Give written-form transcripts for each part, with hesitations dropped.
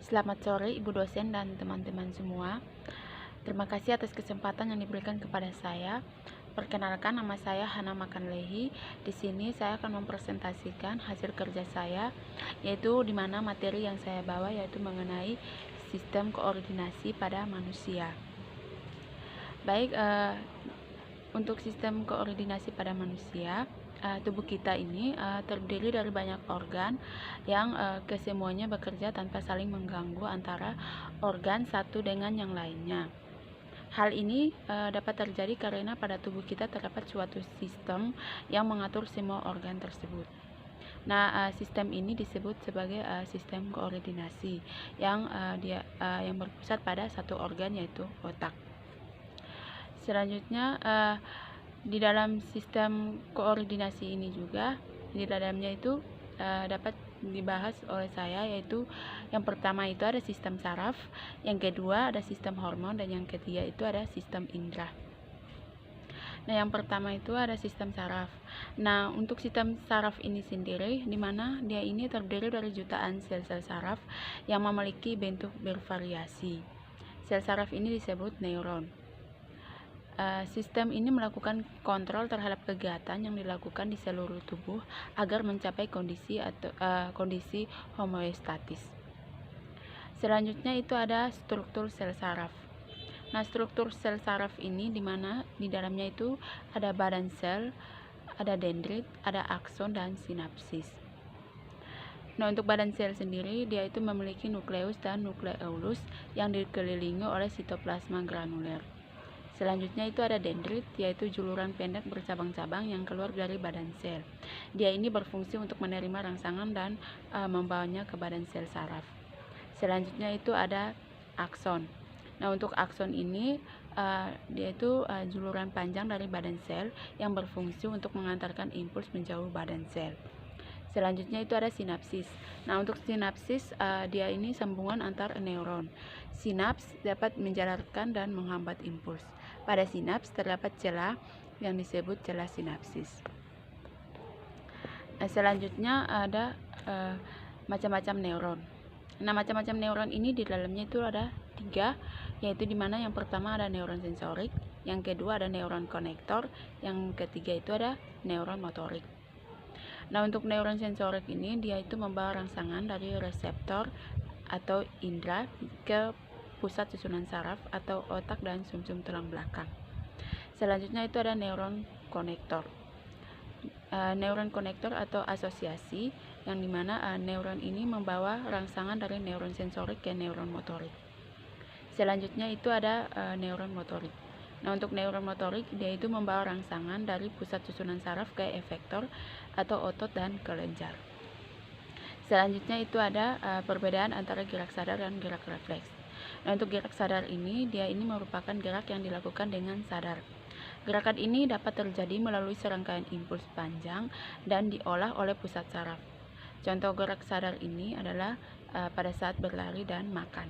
Selamat sore Ibu dosen dan teman-teman semua. Terima kasih atas kesempatan yang diberikan kepada saya. Perkenalkan, nama saya Hana Makanlehi. Di sini saya akan mempresentasikan hasil kerja saya, yaitu di mana materi yang saya bawa yaitu mengenai sistem koordinasi pada manusia. Baik, untuk sistem koordinasi pada manusia, tubuh kita ini terdiri dari banyak organ yang kesemuanya bekerja tanpa saling mengganggu antara organ satu dengan yang lainnya. Hal ini dapat terjadi karena pada tubuh kita terdapat suatu sistem yang mengatur semua organ tersebut. Nah, sistem ini disebut sebagai sistem koordinasi yang berpusat pada satu organ, yaitu otak. Selanjutnya, di dalam sistem koordinasi ini juga, di dalamnya itu dapat dibahas oleh saya, yaitu yang pertama itu ada sistem saraf, yang kedua ada sistem hormon, dan yang ketiga itu ada sistem indera. Nah, yang pertama itu ada sistem saraf. Nah, untuk sistem saraf ini sendiri, di mana dia ini terdiri dari jutaan sel-sel saraf yang memiliki bentuk bervariasi. Sel saraf ini disebut neuron. Sistem ini melakukan kontrol terhadap kegiatan yang dilakukan di seluruh tubuh agar mencapai kondisi homeostatis. Selanjutnya itu ada struktur sel saraf. Nah, struktur sel saraf ini di mana di dalamnya itu ada badan sel, ada dendrit, ada akson, dan sinapsis. Nah, untuk badan sel sendiri, dia itu memiliki nukleus dan nukleolus yang dikelilingi oleh sitoplasma granuler. Selanjutnya itu ada dendrit, yaitu juluran pendek bercabang-cabang yang keluar dari badan sel. Dia ini berfungsi untuk menerima rangsangan dan membawanya ke badan sel saraf. Selanjutnya itu ada akson. Nah, untuk akson ini dia itu juluran panjang dari badan sel yang berfungsi untuk mengantarkan impuls menjauh badan sel. Selanjutnya itu ada sinapsis. Nah, untuk sinapsis dia ini sambungan antar neuron. Sinaps dapat menjalarkan dan menghambat impuls. Pada sinaps terdapat celah yang disebut celah sinapsis. Nah, selanjutnya ada macam-macam neuron. Nah, macam-macam neuron ini di dalamnya itu ada 3, yaitu dimana yang pertama ada neuron sensorik, yang kedua ada neuron konektor, yang ketiga itu ada neuron motorik. Nah, untuk neuron sensorik ini dia itu membawa rangsangan dari reseptor atau indera ke pusat susunan saraf atau otak dan sumsum tulang belakang. Selanjutnya itu ada neuron konektor. Neuron konektor atau asosiasi yang dimana neuron ini membawa rangsangan dari neuron sensorik ke neuron motorik. Selanjutnya itu ada neuron motorik. Nah, untuk neuron motorik dia itu membawa rangsangan dari pusat susunan saraf ke efektor atau otot dan kelenjar. Selanjutnya itu ada perbedaan antara gerak sadar dan gerak refleks. Nah, untuk gerak sadar ini dia ini merupakan gerak yang dilakukan dengan sadar. Gerakan ini dapat terjadi melalui serangkaian impuls panjang dan diolah oleh pusat saraf. Contoh gerak sadar ini adalah pada saat berlari dan makan.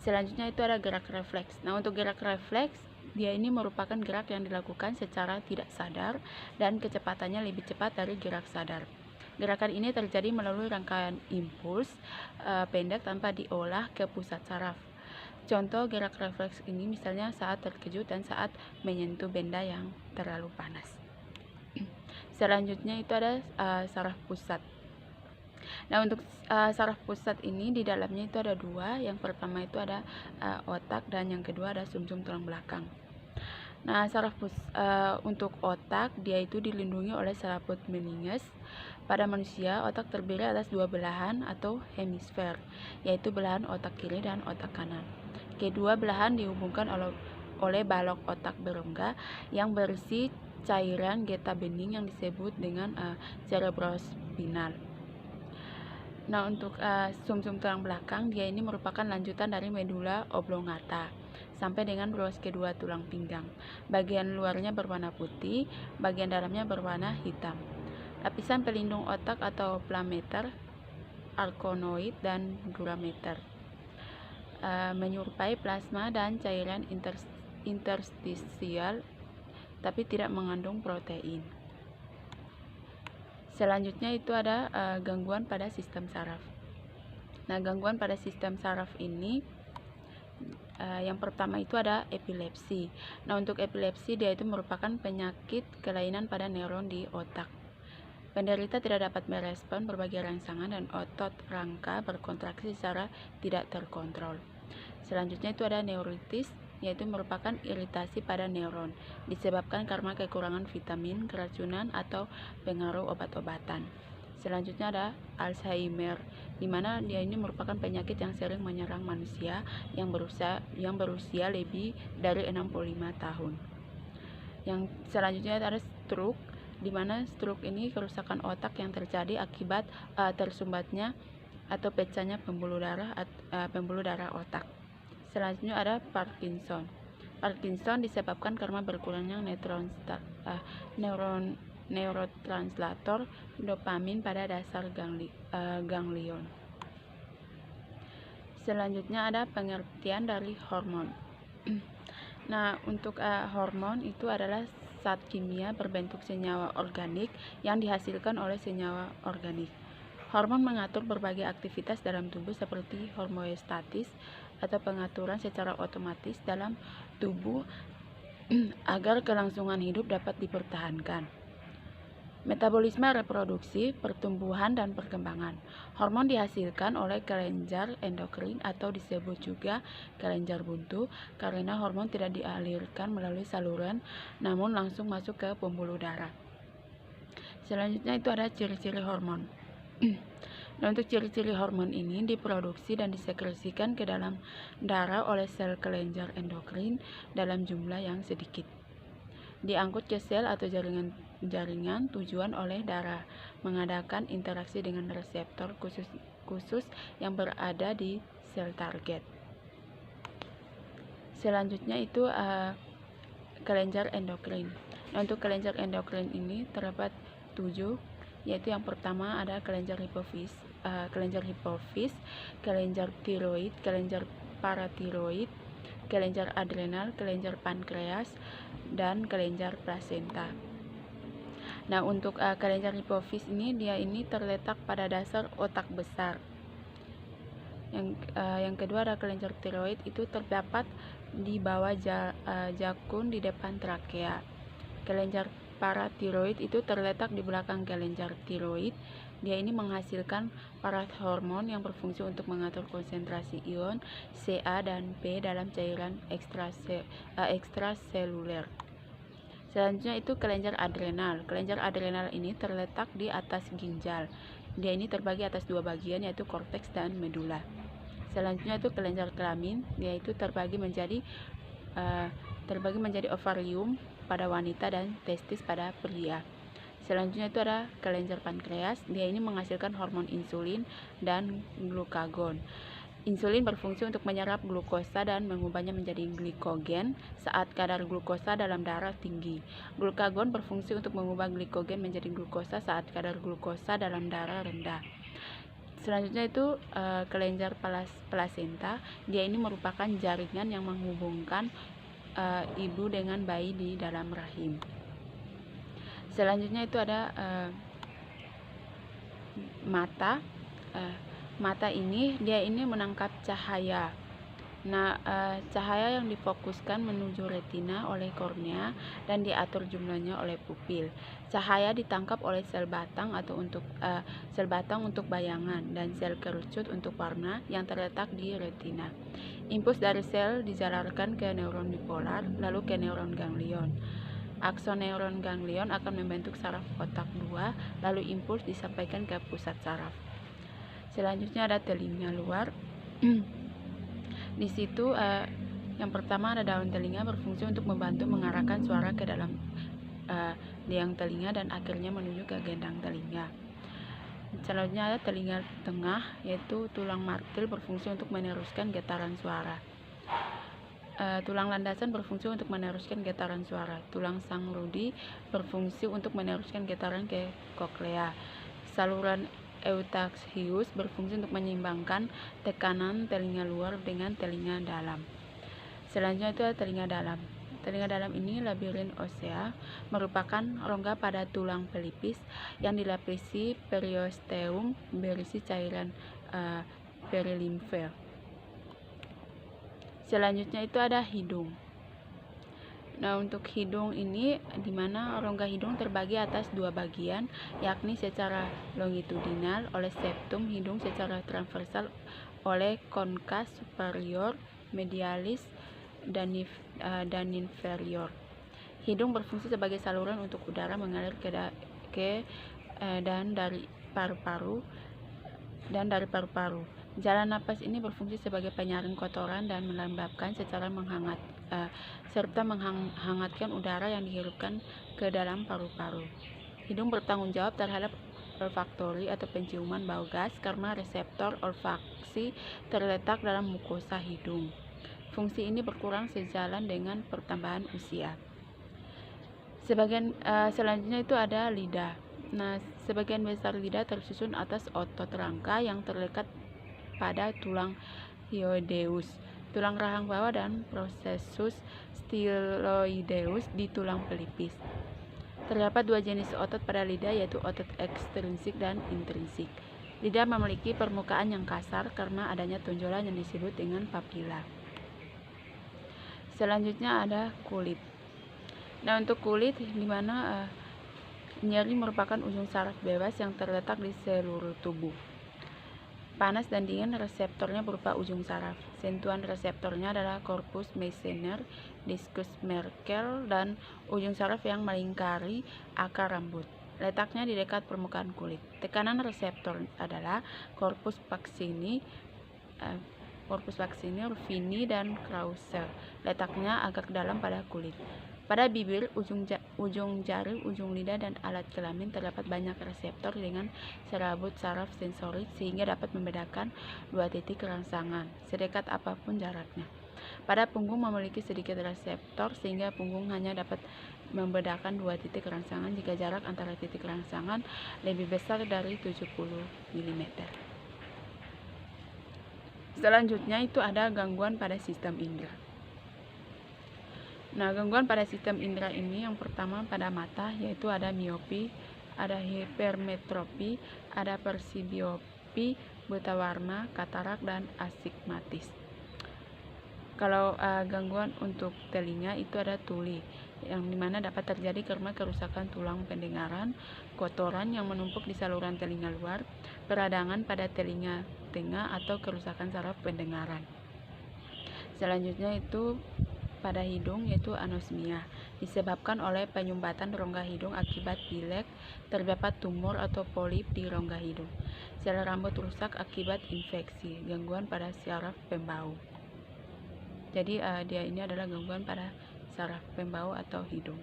Selanjutnya itu ada gerak refleks. Nah, untuk gerak refleks dia ini merupakan gerak yang dilakukan secara tidak sadar dan kecepatannya lebih cepat dari gerak sadar. Gerakan ini terjadi melalui rangkaian impuls pendek tanpa diolah ke pusat saraf. Contoh gerak refleks ini misalnya saat terkejut dan saat menyentuh benda yang terlalu panas. Selanjutnya itu ada saraf pusat. Nah, untuk saraf pusat ini di dalamnya itu ada 2. Yang pertama itu ada otak dan yang kedua ada sumsum tulang belakang. Nah, untuk otak dia itu dilindungi oleh selaput meninges. Pada manusia, otak terdiri atas 2 belahan atau hemisfer, yaitu belahan otak kiri dan otak kanan. Kedua belahan dihubungkan oleh balok otak berongga yang berisi cairan getah bening yang disebut dengan cerebrospinal. Nah, untuk sumsum tulang belakang dia ini merupakan lanjutan dari medula oblongata sampai dengan ruas kedua tulang pinggang. Bagian luarnya berwarna putih, bagian dalamnya berwarna hitam. Lapisan pelindung otak atau plameter, arkonoid, dan durameter menyerupai plasma dan cairan interstisial tapi tidak mengandung protein. Selanjutnya itu ada gangguan pada sistem saraf. Nah, gangguan pada sistem saraf ini yang pertama itu ada epilepsi. Nah, untuk epilepsi dia itu merupakan penyakit kelainan pada neuron di otak. Penderita tidak dapat merespon berbagai rangsangan dan otot rangka berkontraksi secara tidak terkontrol. Selanjutnya itu ada neuritis, yaitu merupakan iritasi pada neuron, disebabkan karena kekurangan vitamin, keracunan, atau pengaruh obat-obatan. Selanjutnya ada Alzheimer, di mana dia ini merupakan penyakit yang sering menyerang manusia yang berusia lebih dari 65 tahun. Yang selanjutnya ada stroke, di mana stroke ini kerusakan otak yang terjadi akibat tersumbatnya atau pecahnya pembuluh darah otak. Selanjutnya ada Parkinson. Parkinson disebabkan karena berkurangnya neurotranslator dopamin pada dasar ganglion. Selanjutnya ada pengertian dari hormon. Nah, untuk hormon itu adalah zat kimia berbentuk senyawa organik yang dihasilkan oleh senyawa organik. Hormon mengatur berbagai aktivitas dalam tubuh seperti homeostatis atau pengaturan secara otomatis dalam tubuh agar kelangsungan hidup dapat dipertahankan. Metabolisme, reproduksi, pertumbuhan, dan perkembangan. Hormon dihasilkan oleh kelenjar endokrin atau disebut juga kelenjar buntu karena hormon tidak dialirkan melalui saluran namun langsung masuk ke pembuluh darah. Selanjutnya itu ada ciri-ciri hormon. Nah, untuk ciri-ciri hormon ini diproduksi dan disekresikan ke dalam darah oleh sel kelenjar endokrin dalam jumlah yang sedikit. Diangkut ke sel atau jaringan tujuan oleh darah, mengadakan interaksi dengan reseptor khusus yang berada di sel target. Selanjutnya itu kelenjar endokrin. Nah, untuk kelenjar endokrin ini terdapat 7, yaitu yang pertama ada kelenjar hipofis, kelenjar tiroid, kelenjar paratiroid, kelenjar adrenal, kelenjar pankreas, dan kelenjar plasenta. Nah, untuk kelenjar hipofis ini dia ini terletak pada dasar otak besar. Yang kedua ada kelenjar tiroid, itu terdapat di bawah jakun di depan trakea. Kelenjar paratiroid itu terletak di belakang kelenjar tiroid. Dia ini menghasilkan parathormon yang berfungsi untuk mengatur konsentrasi ion Ca dan P dalam cairan ekstraseluler. Selanjutnya itu kelenjar adrenal. Kelenjar adrenal ini terletak di atas ginjal. Dia ini terbagi atas 2 bagian, yaitu korteks dan medula. Selanjutnya itu kelenjar kelamin, yaitu terbagi menjadi ovarium pada wanita dan testis pada pria. Selanjutnya itu ada kelenjar pankreas. Dia ini menghasilkan hormon insulin dan glukagon. Insulin berfungsi untuk menyerap glukosa dan mengubahnya menjadi glikogen saat kadar glukosa dalam darah tinggi. Glukagon berfungsi untuk mengubah glikogen menjadi glukosa saat kadar glukosa dalam darah rendah. Selanjutnya itu kelenjar plasenta. Dia ini merupakan jaringan yang menghubungkan ibu dengan bayi di dalam rahim. Selanjutnya itu ada mata. Mata ini dia ini menangkap cahaya. Nah, cahaya yang difokuskan menuju retina oleh kornea dan diatur jumlahnya oleh pupil. Cahaya ditangkap oleh sel batang untuk bayangan dan sel kerucut untuk warna yang terletak di retina. Impuls dari sel dijalarkan ke neuron bipolar lalu ke neuron ganglion. Akson neuron ganglion akan membentuk saraf otak 2, lalu impuls disampaikan ke pusat saraf. Selanjutnya ada telinga luar. Di situ yang pertama ada daun telinga, berfungsi untuk membantu mengarahkan suara ke dalam liang telinga dan akhirnya menuju ke gendang telinga. Selanjutnya ada telinga tengah, yaitu tulang martil, berfungsi untuk meneruskan getaran suara. Tulang landasan berfungsi untuk meneruskan getaran suara. Tulang sangrudi berfungsi untuk meneruskan getaran ke koklea. Saluran eutaxius berfungsi untuk menyeimbangkan tekanan telinga luar dengan telinga dalam. Selanjutnya itu adalah telinga dalam. Telinga dalam ini labirin osea, merupakan rongga pada tulang pelipis yang dilapisi periosteum berisi cairan perilimfer. Selanjutnya itu ada hidung. Nah, untuk hidung ini di mana rongga hidung terbagi atas dua bagian, yakni secara longitudinal oleh septum hidung, secara transversal oleh concha superior, medialis, dan inferior. Hidung berfungsi sebagai saluran untuk udara mengalir dan dari paru-paru. Jalan napas ini berfungsi sebagai penyaring kotoran dan melembabkan serta menghangatkan udara yang dihirupkan ke dalam paru-paru. Hidung bertanggung jawab terhadap olfaktori atau penciuman bau gas karena reseptor olfaksi terletak dalam mukosa hidung. Fungsi ini berkurang sejalan dengan pertambahan usia. Selanjutnya itu ada lidah. Nah, sebagian besar lidah tersusun atas otot rangka yang terlekat pada tulang hyoideus, tulang rahang bawah, dan processus styloideus di tulang pelipis. Terdapat dua jenis otot pada lidah, yaitu otot ekstrinsik dan intrinsik. Lidah memiliki permukaan yang kasar karena adanya tonjolan yang disebut dengan papila. Selanjutnya ada kulit. Nah, untuk kulit di mana nyeri merupakan ujung saraf bebas yang terletak di seluruh tubuh. Panas dan dingin reseptornya berupa ujung saraf. Sentuhan reseptornya adalah corpus Meissner, discus Merkel, dan ujung saraf yang melingkari akar rambut. Letaknya di dekat permukaan kulit. Tekanan reseptor adalah corpus Pacini, Ruffini, dan Krause. Letaknya agak dalam pada kulit. Pada bibir, ujung jari, ujung lidah, dan alat kelamin terdapat banyak reseptor dengan serabut saraf sensorik sehingga dapat membedakan dua titik rangsangan, sedekat apapun jaraknya. Pada punggung memiliki sedikit reseptor sehingga punggung hanya dapat membedakan dua titik rangsangan jika jarak antara titik rangsangan lebih besar dari 70 mm. Selanjutnya itu ada gangguan pada sistem indera. Nah, gangguan pada sistem indera ini yang pertama pada mata, yaitu ada miopi, ada hipermetropi, ada persibiopi, buta warna, katarak, dan astigmatis. Kalau gangguan untuk telinga itu ada tuli, yang dimana dapat terjadi karena kerusakan tulang pendengaran, kotoran yang menumpuk di saluran telinga luar, peradangan pada telinga tengah, atau kerusakan saraf pendengaran. Selanjutnya itu pada hidung, yaitu anosmia, disebabkan oleh penyumbatan rongga hidung akibat pilek, terdapat tumor atau polip di rongga hidung. Sel rambut rusak akibat infeksi, gangguan pada saraf pembau. Jadi dia ini adalah gangguan pada saraf pembau atau hidung.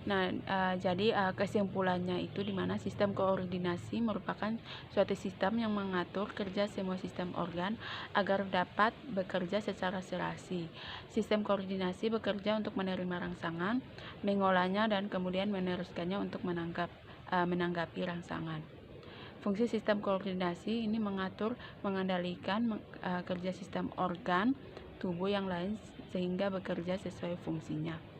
Nah, jadi kesimpulannya itu dimana sistem koordinasi merupakan suatu sistem yang mengatur kerja semua sistem organ agar dapat bekerja secara serasi. Sistem koordinasi bekerja untuk menerima rangsangan, mengolahnya, dan kemudian meneruskannya untuk menanggapi rangsangan. Fungsi sistem koordinasi ini mengendalikan kerja sistem organ tubuh yang lain sehingga bekerja sesuai fungsinya.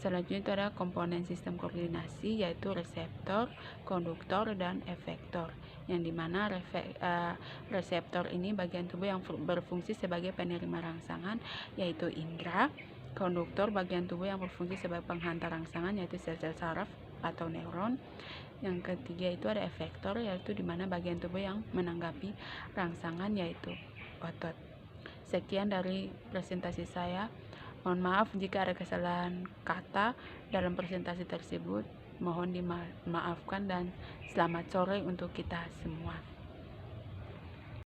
Selanjutnya itu ada komponen sistem koordinasi, yaitu reseptor, konduktor, dan efektor, yang dimana reseptor ini bagian tubuh yang berfungsi sebagai penerima rangsangan, yaitu indera. Konduktor bagian tubuh yang berfungsi sebagai penghantar rangsangan, yaitu sel-sel saraf atau neuron. Yang ketiga itu ada efektor, yaitu dimana bagian tubuh yang menanggapi rangsangan, yaitu otot. Sekian dari presentasi saya. Mohon maaf jika ada kesalahan kata dalam presentasi tersebut. Mohon dimaafkan dan selamat sore untuk kita semua.